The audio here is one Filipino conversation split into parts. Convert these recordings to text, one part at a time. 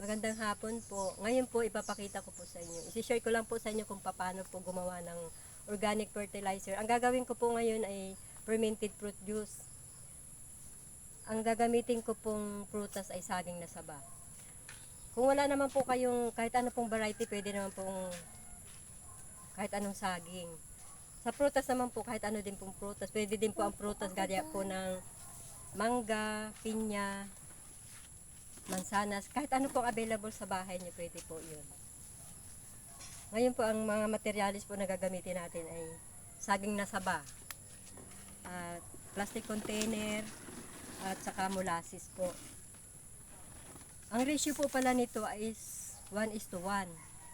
Magandang hapon po. Ngayon po ipapakita ko po sa inyo. I-share ko lang po sa inyo kung paano po gumawa ng organic fertilizer. Ang gagawin ko po ngayon ay fermented fruit juice. Ang gagamitin ko pong prutas ay saging na saba. Kung wala naman po kayong kahit ano pong variety, pwede naman pong kahit anong saging. Sa prutas naman po, kahit ano din pong prutas. Pwede din po ang prutas gaya po ng mangga, pinya, mansanas, kahit ano pong available sa bahay niyo, pwede po yun. Ngayon po, ang mga materialis po na gagamitin natin ay saging na saba, at plastic container, at saka molasses po. Ang ratio po pala nito is 1:1.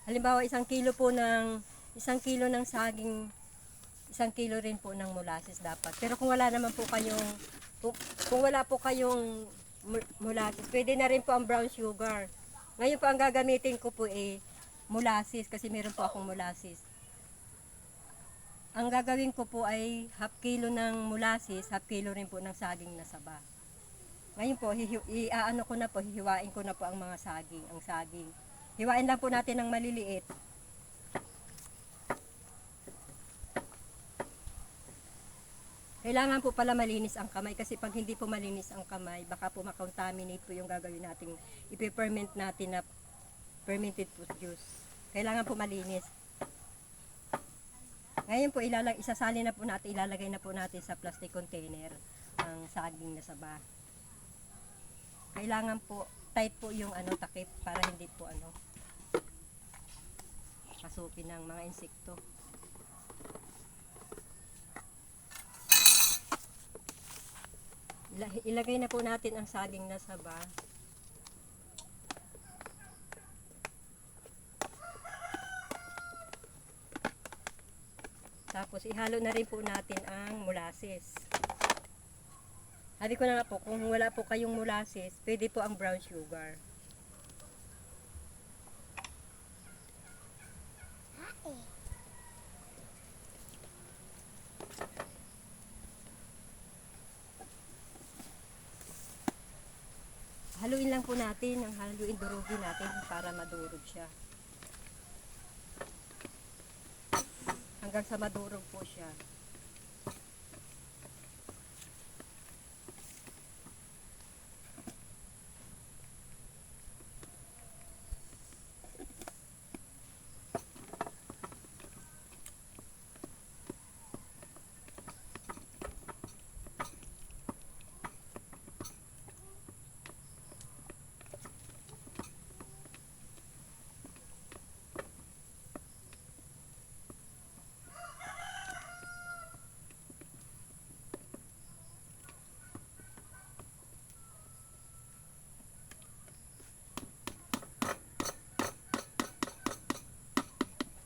Halimbawa, 1 kilo ng saging, 1 kilo rin po ng molasses dapat. Pero kung wala naman po kayong, kung wala po kayong molasses, pwede na rin po ang brown sugar. Ngayon po ang gagamitin ko po molasses, kasi meron po akong molasses. Ang gagawin ko po ay 1/2 kilo ng molasses, 1/2 kilo rin po ng saging na saba. Ngayon po, hihiwain ko na po ang mga saging, ang saging. Hiwain lang po natin ng maliliit. Kailangan po pala malinis ang kamay, kasi pag hindi po malinis ang kamay, baka po makontaminate po yung gagawin natin, ipiferment natin na fermented fruit juice. Kailangan po malinis. Ngayon po ilalagay na po natin sa plastic container ang saging na saba. Kailangan po tight po yung takip para hindi po pasukin ng mga insekto. Ilagay na po natin ang saging na saba. Tapos ihalo na rin po natin ang molasses. Sabi ko na nga po, kung wala po kayong molasses, pwede po ang brown sugar. Haluin lang po natin, durugin natin para madurog siya. Hanggang sa madurog po siya.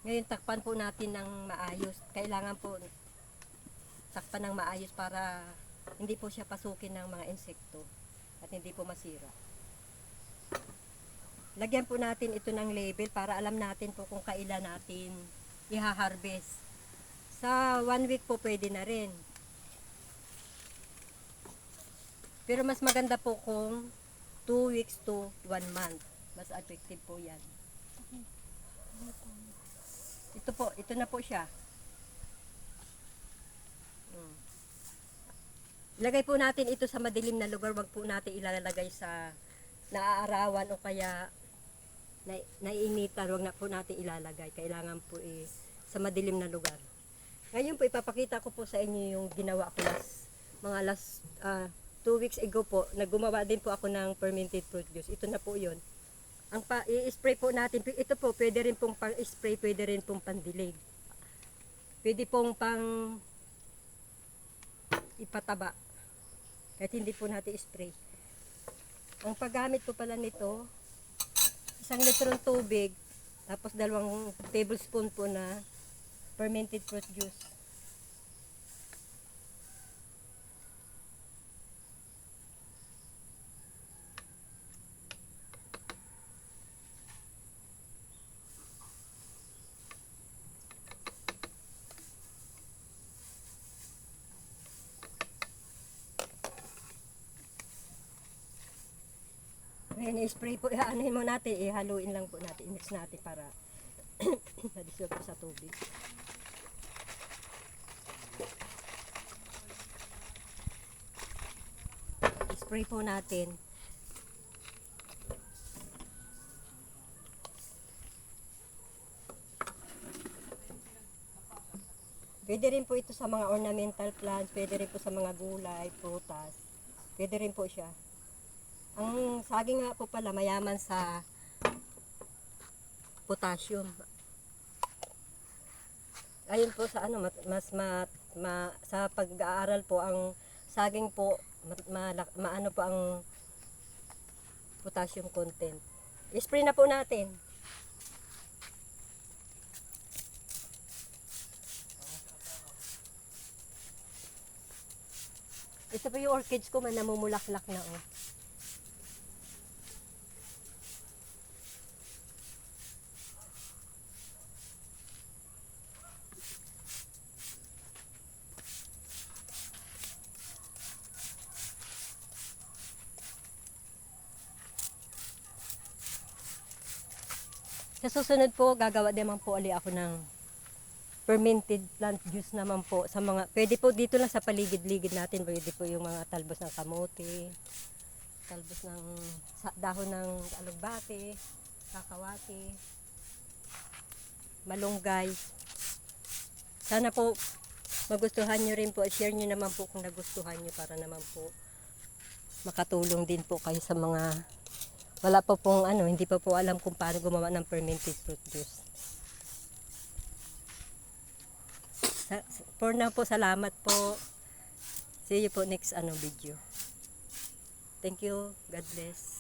Ngayon, takpan po natin ng maayos. Kailangan po takpan ng maayos para hindi po siya pasukin ng mga insekto at hindi po masira. Lagyan po natin ito ng label para alam natin po kung kailan natin i-harvest. Sa 1 week po pwede na rin. Pero mas maganda po kung 2 weeks to 1 month. Mas effective po yan. Ito na po siya. Ilagay po natin ito sa madilim na lugar. Wag po natin ilalagay sa naaarawan o kaya naiinitan. Wag na po natin ilalagay. Kailangan po sa madilim na lugar. Ngayon po ipapakita ko po sa inyo yung ginawa ko mga last 2 weeks ago po. Naggumawa din po ako ng fermented fruit juice. Ito na po yun. I-spray po natin. Ito po, pwede rin pong pang-spray, pwede rin pong pandilig. Pwede pong pang ipataba. Kahit hindi po natin spray. Ang paggamit po pala nito, 1 litrong tubig, tapos 2 tablespoon po na fermented fruit juice. Ayan, i-spray po, anuhin mo natin, ihaluin lang po natin, i-mix natin para na-dissolve po sa tubig. Spray po natin. Pwede rin po ito sa mga ornamental plants, pwede rin po sa mga gulay, prutas. Pwede rin po siya. Ang saging nga po pala mayaman sa potassium. Ayun po sa ano sa pag-aaral po ang saging po maano po ang potassium content. I-spray na po natin. Ito po yung orchids ko, man namumulaklak na oh. Sa susunod po, gagawa naman po ulit ako ng fermented plant juice naman po sa mga, pwede po dito lang sa paligid-ligid natin, pwede po yung mga talbos ng kamote, talbos ng dahon ng alugbate, kakawati, malunggay. Sana po magustuhan nyo rin po, share nyo naman po kung nagustuhan nyo para naman po makatulong din po kayo sa mga wala pa pong ano, hindi pa po alam kung paano gumawa ng fermented fruit juice. For now po, salamat po. See you po next video. Thank you. God bless.